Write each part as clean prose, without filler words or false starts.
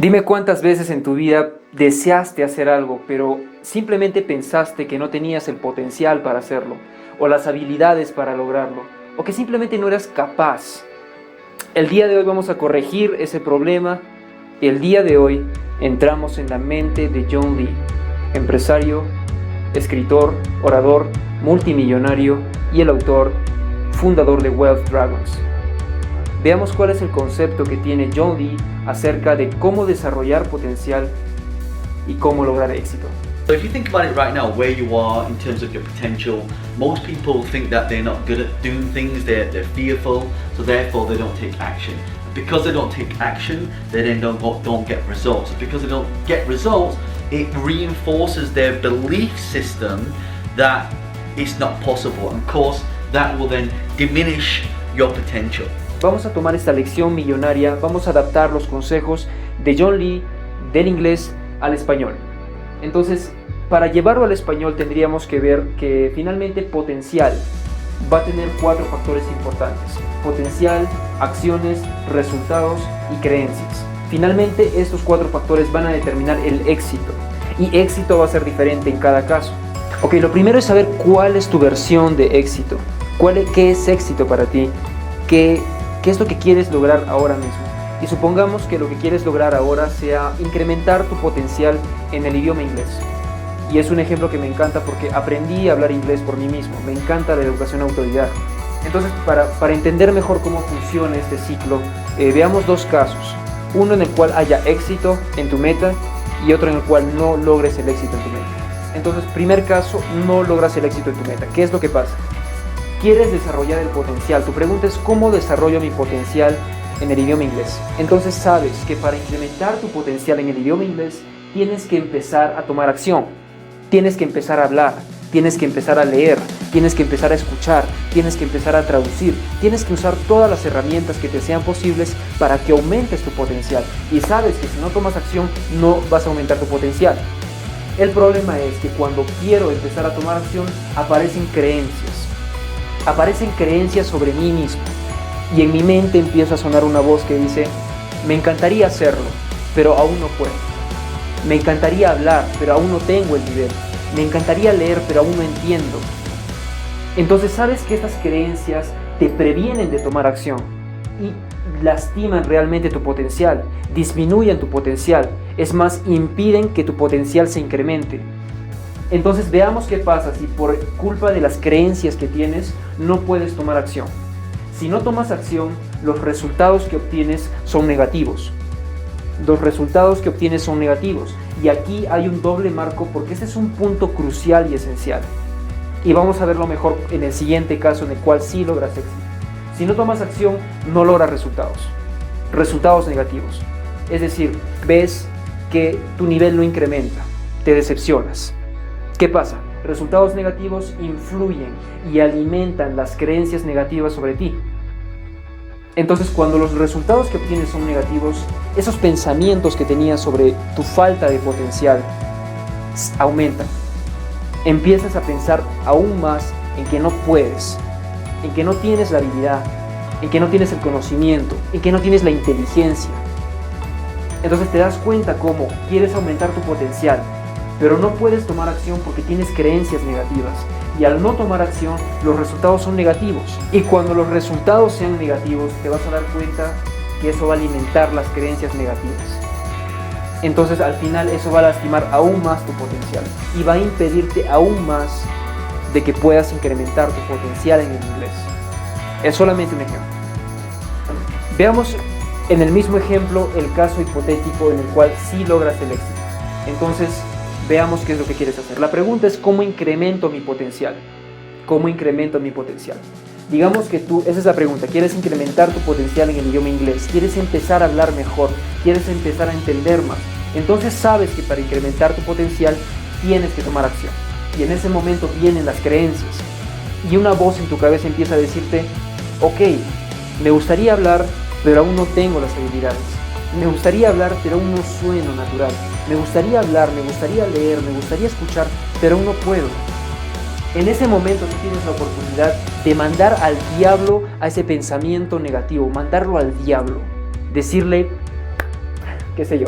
Dime cuántas veces en tu vida deseaste hacer algo, pero simplemente pensaste que no tenías el potencial para hacerlo, o las habilidades para lograrlo, o que simplemente no eras capaz. El día de hoy vamos a corregir ese problema. El día de hoy entramos en la mente de John Lee, empresario, escritor, orador, multimillonario y el autor, fundador de Wealth Dragons. Veamos cuál es el concepto que tiene John Lee acerca de cómo desarrollar potencial y cómo lograr éxito. So if you think about it right now, where you are in terms of your potential, most people think that they're not good at doing things, they're fearful, so therefore they don't take action. Because they don't take action, they then don't get results. Because they don't get results, it reinforces their belief system that it's not possible. And of course, that will then diminish your potential. Vamos a tomar esta lección millonaria, vamos a adaptar los consejos de John Lee del inglés al español. Entonces, para llevarlo al español tendríamos que ver que finalmente potencial va a tener 4 factores importantes: potencial, acciones, resultados y creencias. Finalmente estos 4 factores van a determinar el éxito, y éxito va a ser diferente en cada caso. Ok, lo primero es saber cuál es tu versión de éxito. ¿Qué es éxito para ti? ¿Qué es lo que quieres lograr ahora mismo? Y supongamos que lo que quieres lograr ahora sea incrementar tu potencial en el idioma inglés. Y es un ejemplo que me encanta porque aprendí a hablar inglés por mí mismo. Me encanta la educación autodidacta. Entonces, para entender mejor cómo funciona este ciclo, veamos 2 casos. Uno en el cual haya éxito en tu meta y otro en el cual no logres el éxito en tu meta. Entonces, primer caso, no logras el éxito en tu meta. ¿Qué es lo que pasa? Quieres desarrollar el potencial. Tu pregunta es: ¿cómo desarrollo mi potencial en el idioma inglés? Entonces sabes que para incrementar tu potencial en el idioma inglés tienes que empezar a tomar acción. Tienes que empezar a hablar, tienes que empezar a leer, tienes que empezar a escuchar, tienes que empezar a traducir, tienes que usar todas las herramientas que te sean posibles para que aumentes tu potencial. Y sabes que si no tomas acción no vas a aumentar tu potencial. El problema es que cuando quiero empezar a tomar acción aparecen creencias. Aparecen creencias sobre mí mismo, y en mi mente empieza a sonar una voz que dice: me encantaría hacerlo, pero aún no puedo. Me encantaría hablar, pero aún no tengo el nivel. Me encantaría leer, pero aún no entiendo. Entonces sabes que estas creencias te previenen de tomar acción y lastiman realmente tu potencial, disminuyen tu potencial, es más, impiden que tu potencial se incremente. Entonces veamos qué pasa si por culpa de las creencias que tienes no puedes tomar acción. Si no tomas acción, los resultados que obtienes son negativos. Y aquí hay un doble marco porque este es un punto crucial y esencial. Y vamos a verlo mejor en el siguiente caso en el cual sí logras éxito. Si no tomas acción, no logras resultados negativos. Es decir, ves que tu nivel no incrementa, te decepcionas. ¿Qué pasa? Resultados negativos influyen y alimentan las creencias negativas sobre ti. Entonces, cuando los resultados que obtienes son negativos, esos pensamientos que tenías sobre tu falta de potencial aumentan. Empiezas a pensar aún más en que no puedes, en que no tienes la habilidad, en que no tienes el conocimiento, en que no tienes la inteligencia. Entonces te das cuenta cómo quieres aumentar tu potencial, pero no puedes tomar acción porque tienes creencias negativas. Y al no tomar acción, los resultados son negativos. Y cuando los resultados sean negativos, te vas a dar cuenta que eso va a alimentar las creencias negativas. Entonces al final eso va a lastimar aún más tu potencial y va a impedirte aún más de que puedas incrementar tu potencial en el inglés. Es solamente un ejemplo. Veamos en el mismo ejemplo el caso hipotético en el cual sí logras el éxito. Entonces, veamos qué es lo que quieres hacer. La pregunta es: ¿cómo incremento mi potencial? ¿Cómo incremento mi potencial? Digamos que esa es la pregunta, quieres incrementar tu potencial en el idioma inglés, quieres empezar a hablar mejor, quieres empezar a entender más. Entonces sabes que para incrementar tu potencial tienes que tomar acción. Y en ese momento vienen las creencias. Y una voz en tu cabeza empieza a decirte: ok, me gustaría hablar, pero aún no tengo las habilidades. Me gustaría hablar, pero aún no sueno natural. Me gustaría hablar, me gustaría leer, me gustaría escuchar, pero aún no puedo. En ese momento tú tienes la oportunidad de mandar al diablo a ese pensamiento negativo, mandarlo al diablo. Decirle: qué sé yo.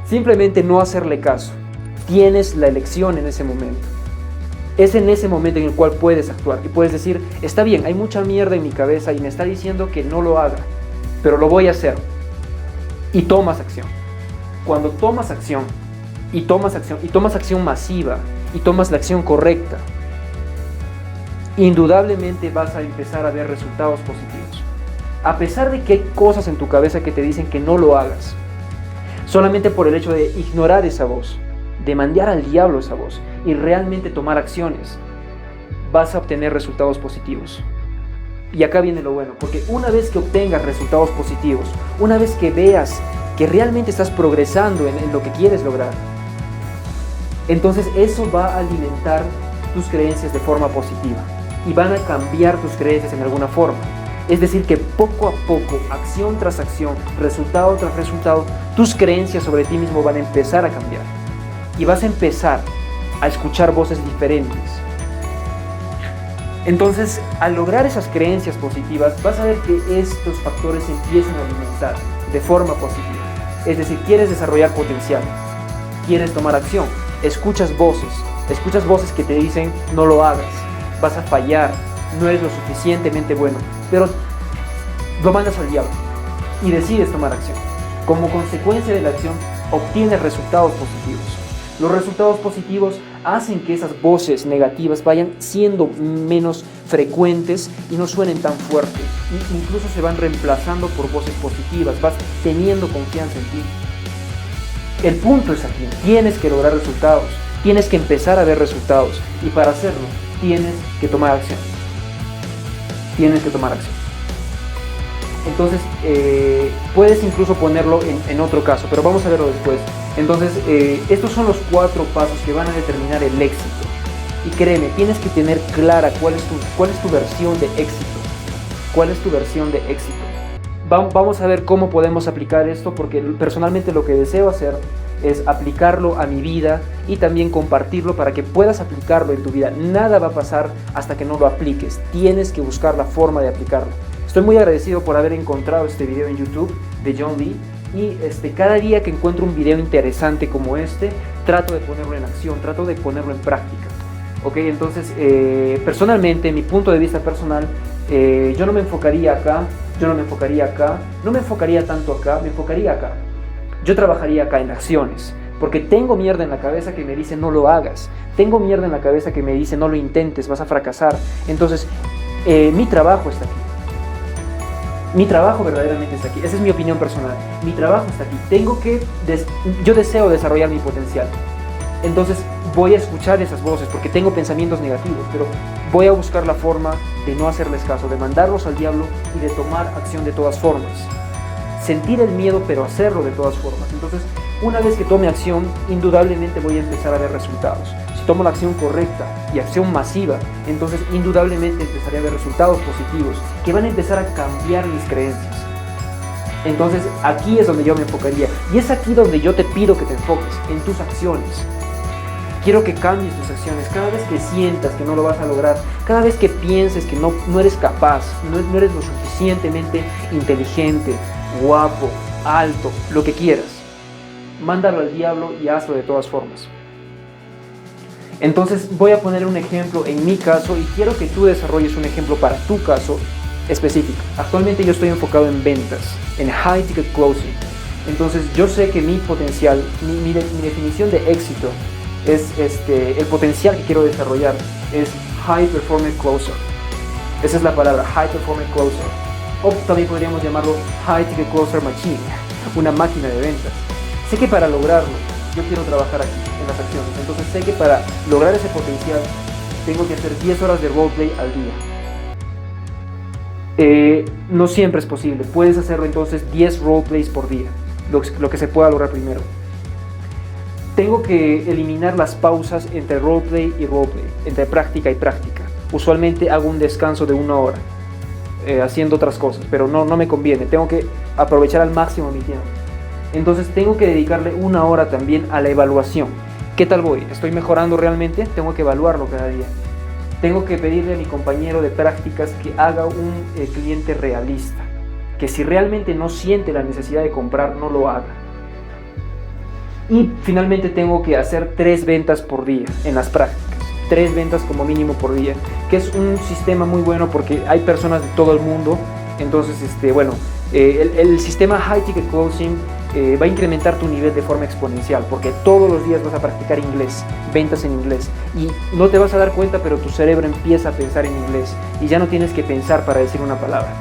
Simplemente no hacerle caso. Tienes la elección en ese momento. Es en ese momento en el cual puedes actuar y puedes decir, está bien, hay mucha mierda en mi cabeza y me está diciendo que no lo haga, pero lo voy a hacer. Y tomas acción. Cuando tomas acción y tomas acción masiva y tomas la acción correcta, indudablemente vas a empezar a ver resultados positivos. A pesar de que hay cosas en tu cabeza que te dicen que no lo hagas, solamente por el hecho de ignorar esa voz, de mandar al diablo esa voz y realmente tomar acciones, vas a obtener resultados positivos. Y acá viene lo bueno, porque una vez que obtengas resultados positivos, una vez que veas que realmente estás progresando en lo que quieres lograr, entonces eso va a alimentar tus creencias de forma positiva y van a cambiar tus creencias en alguna forma. Es decir, que poco a poco, acción tras acción, resultado tras resultado, tus creencias sobre ti mismo van a empezar a cambiar. Y vas a empezar a escuchar voces diferentes. Entonces, al lograr esas creencias positivas, vas a ver que estos factores se empiezan a alimentar de forma positiva. Es decir, quieres desarrollar potencial, quieres tomar acción, escuchas voces que te dicen no lo hagas, vas a fallar, no eres lo suficientemente bueno, pero lo mandas al diablo y decides tomar acción. Como consecuencia de la acción, obtienes resultados positivos. Los resultados positivos hacen que esas voces negativas vayan siendo menos frecuentes y no suenen tan fuerte. Incluso se van reemplazando por voces positivas, vas teniendo confianza en ti. El punto es aquí, tienes que lograr resultados, tienes que empezar a ver resultados y para hacerlo tienes que tomar acción. Tienes que tomar acción. Entonces, puedes incluso ponerlo en otro caso, pero vamos a verlo después. Entonces, estos son los 4 pasos que van a determinar el éxito. Y créeme, tienes que tener clara cuál es tu versión de éxito. ¿Cuál es tu versión de éxito? Vamos a ver cómo podemos aplicar esto, porque personalmente lo que deseo hacer es aplicarlo a mi vida y también compartirlo para que puedas aplicarlo en tu vida. Nada va a pasar hasta que no lo apliques. Tienes que buscar la forma de aplicarlo. Estoy muy agradecido por haber encontrado este video en YouTube de John Lee y cada día que encuentro un video interesante como este, trato de ponerlo en acción, trato de ponerlo en práctica. ¿Ok? Entonces, personalmente, mi punto de vista personal, yo no me enfocaría acá, no me enfocaría tanto acá, me enfocaría acá. Yo trabajaría acá en acciones, porque tengo mierda en la cabeza que me dice no lo hagas, tengo mierda en la cabeza que me dice no lo intentes, vas a fracasar. Entonces, mi trabajo está aquí. Mi trabajo verdaderamente está aquí. Esa es mi opinión personal. Mi trabajo está aquí. Yo deseo desarrollar mi potencial. Entonces voy a escuchar esas voces porque tengo pensamientos negativos, pero voy a buscar la forma de no hacerles caso, de mandarlos al diablo y de tomar acción de todas formas. Sentir el miedo, pero hacerlo de todas formas. Entonces, una vez que tome acción, indudablemente voy a empezar a ver resultados. Si tomo la acción correcta y acción masiva, entonces indudablemente empezaré a ver resultados positivos que van a empezar a cambiar mis creencias. Entonces, aquí es donde yo me enfocaría. Y es aquí donde yo te pido que te enfoques, en tus acciones. Quiero que cambies tus acciones. Cada vez que sientas que no lo vas a lograr, cada vez que pienses que no eres capaz, no eres lo suficientemente inteligente, guapo, alto, lo que quieras, mándalo al diablo y hazlo de todas formas. Entonces voy a poner un ejemplo en mi caso y quiero que tú desarrolles un ejemplo para tu caso específico. Actualmente yo estoy enfocado en ventas, en high ticket closing. Entonces yo sé que mi potencial, mi definición de éxito es el potencial que quiero desarrollar es high performance closer. Esa es la palabra, high performance closer. O también podríamos llamarlo high ticket closer machine, una máquina de ventas. Sé que para lograrlo yo quiero trabajar aquí en las acciones. Entonces sé que para lograr ese potencial tengo que hacer 10 horas de roleplay al día. No siempre es posible. Puedes hacerlo entonces 10 roleplays por día, lo que se pueda lograr primero. Tengo que eliminar las pausas entre roleplay y roleplay, entre práctica y práctica. Usualmente hago un descanso de 1 hora haciendo otras cosas, pero no me conviene. Tengo que aprovechar al máximo mi tiempo. Entonces tengo que dedicarle 1 hora también a la evaluación. ¿Qué tal voy? ¿Estoy mejorando realmente? Tengo que evaluarlo cada día. Tengo que pedirle a mi compañero de prácticas que haga un cliente realista, que si realmente no siente la necesidad de comprar, no lo haga. Y finalmente tengo que hacer 3 ventas por día en las prácticas. 3 ventas como mínimo por día, que es un sistema muy bueno porque hay personas de todo el mundo. Entonces, el sistema High Ticket Closing va a incrementar tu nivel de forma exponencial, porque todos los días vas a practicar inglés, ventas en inglés, y no te vas a dar cuenta, pero tu cerebro empieza a pensar en inglés y ya no tienes que pensar para decir una palabra.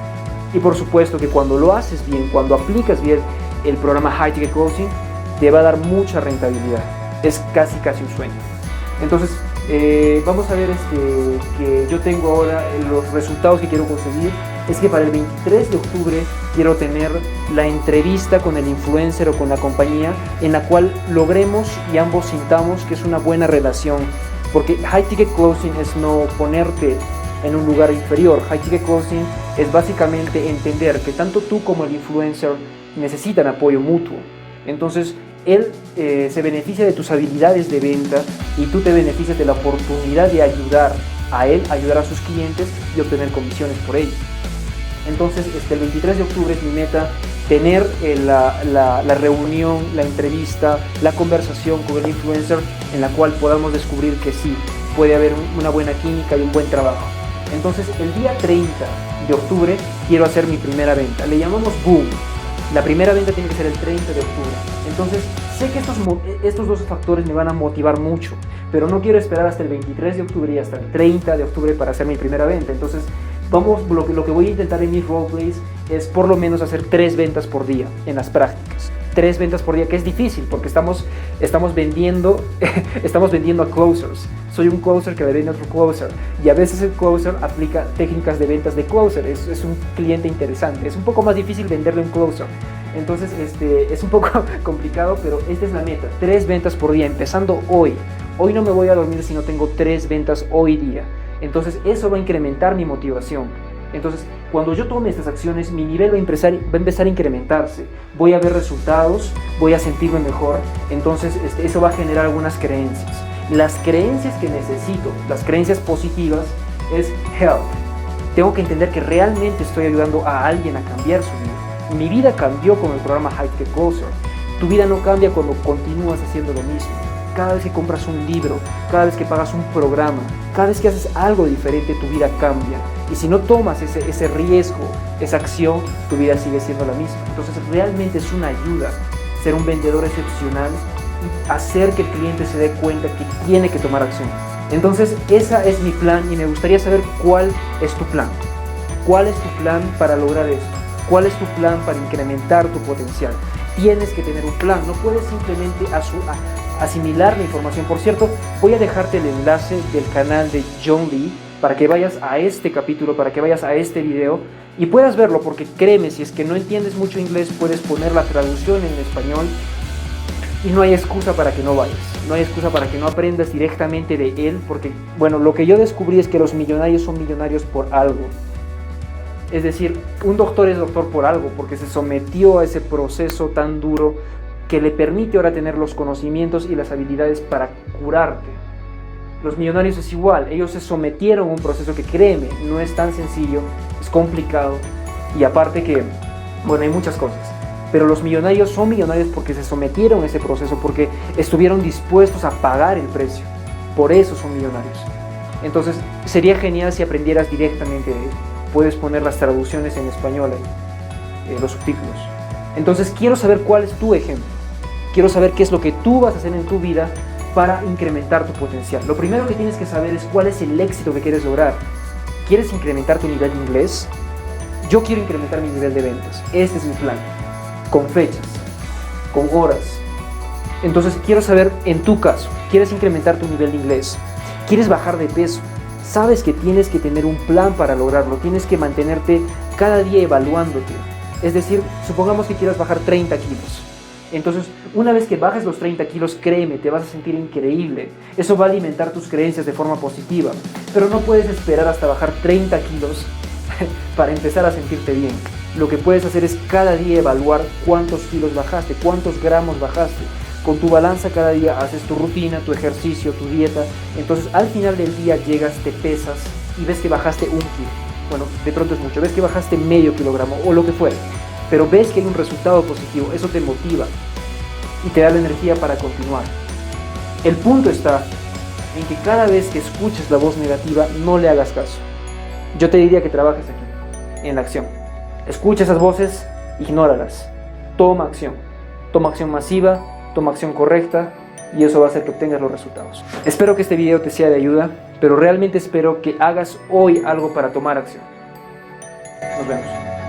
Y por supuesto que cuando lo haces bien, cuando aplicas bien el programa High Ticket Closing, te va a dar mucha rentabilidad. Es casi un sueño. Entonces, vamos a ver que yo tengo ahora los resultados que quiero conseguir. Es que para el 23 de octubre quiero tener la entrevista con el influencer o con la compañía en la cual logremos y ambos sintamos que es una buena relación. Porque High Ticket Closing es no ponerte en un lugar inferior. High Ticket Closing es básicamente entender que tanto tú como el influencer necesitan apoyo mutuo. Entonces, él se beneficia de tus habilidades de venta y tú te beneficias de la oportunidad de ayudar a él, ayudar a sus clientes y obtener comisiones por ello. Entonces, el 23 de octubre es mi meta tener la reunión, la entrevista, la conversación con el influencer en la cual podamos descubrir que sí, puede haber una buena química y un buen trabajo. Entonces, el día 30 de octubre quiero hacer mi primera venta. Le llamamos boom. La primera venta tiene que ser el 30 de octubre. Entonces, sé que estos dos factores me van a motivar mucho, pero no quiero esperar hasta el 23 de octubre y hasta el 30 de octubre para hacer mi primera venta. Entonces, lo que voy a intentar en mis roleplays es por lo menos hacer 3 ventas por día en las prácticas. 3 ventas por día, que es difícil porque estamos vendiendo a closers. Soy un closer que le vende a otro closer y a veces el closer aplica técnicas de ventas de closer. Es un cliente interesante. Es un poco más difícil venderle a un closer. Entonces es un poco complicado, pero esta es la meta. 3 ventas por día, empezando hoy. Hoy no me voy a dormir si no tengo 3 ventas hoy día. Entonces eso va a incrementar mi motivación. Entonces, cuando yo tome estas acciones, mi nivel va a empezar a incrementarse. Voy a ver resultados, voy a sentirme mejor. Entonces, eso va a generar algunas creencias. Las creencias que necesito, las creencias positivas, es help. Tengo que entender que realmente estoy ayudando a alguien a cambiar su vida. Mi vida cambió con el programa High Ticket Closer. Tu vida no cambia cuando continúas haciendo lo mismo. Cada vez que compras un libro, cada vez que pagas un programa, cada vez que haces algo diferente, tu vida cambia. Y si no tomas ese riesgo, esa acción, tu vida sigue siendo la misma. Entonces realmente es una ayuda ser un vendedor excepcional y hacer que el cliente se dé cuenta que tiene que tomar acción. Entonces ese es mi plan y me gustaría saber cuál es tu plan. ¿Cuál es tu plan para lograr esto? ¿Cuál es tu plan para incrementar tu potencial? Tienes que tener un plan, no puedes simplemente asimilar la información. Por cierto, voy a dejarte el enlace del canal de John Lee para que vayas a este capítulo, para que vayas a este video y puedas verlo, porque créeme, si es que no entiendes mucho inglés, puedes poner la traducción en español y no hay excusa para que no vayas, no hay excusa para que no aprendas directamente de él, porque, bueno, lo que yo descubrí es que los millonarios son millonarios por algo. Es decir, un doctor es doctor por algo, porque se sometió a ese proceso tan duro que le permite ahora tener los conocimientos y las habilidades para curarte. Los millonarios es igual, ellos se sometieron a un proceso que, créeme, no es tan sencillo, es complicado y aparte que, bueno, hay muchas cosas. Pero los millonarios son millonarios porque se sometieron a ese proceso, porque estuvieron dispuestos a pagar el precio. Por eso son millonarios. Entonces, sería genial si aprendieras directamente de él. Puedes poner las traducciones en español, los subtítulos. Entonces, quiero saber cuál es tu ejemplo. Quiero saber qué es lo que tú vas a hacer en tu vida para incrementar tu potencial. Lo primero que tienes que saber es cuál es el éxito que quieres lograr. ¿Quieres incrementar tu nivel de inglés? Yo quiero incrementar mi nivel de ventas. Este es mi plan. Con fechas, con horas. Entonces quiero saber, en tu caso, ¿quieres incrementar tu nivel de inglés? ¿Quieres bajar de peso? Sabes que tienes que tener un plan para lograrlo. Tienes que mantenerte cada día evaluándote. Es decir, supongamos que quieras bajar 30 kilos. Entonces, una vez que bajes los 30 kilos, créeme, te vas a sentir increíble. Eso va a alimentar tus creencias de forma positiva. Pero no puedes esperar hasta bajar 30 kilos para empezar a sentirte bien. Lo que puedes hacer es cada día evaluar cuántos kilos bajaste, cuántos gramos bajaste. Con tu balanza cada día haces tu rutina, tu ejercicio, tu dieta. Entonces, al final del día llegas, te pesas y ves que bajaste 1 kilo. Bueno, de pronto es mucho. Ves que bajaste medio kilogramo o lo que fuera. Pero ves que hay un resultado positivo, eso te motiva. y te da la energía para continuar. El punto está en que cada vez que escuches la voz negativa no le hagas caso. Yo te diría que trabajes aquí, en la acción. Escucha esas voces, ignóralas. Toma acción masiva, toma acción correcta y eso va a hacer que obtengas los resultados. Espero que este video te sea de ayuda, pero realmente espero que hagas hoy algo para tomar acción. Nos vemos.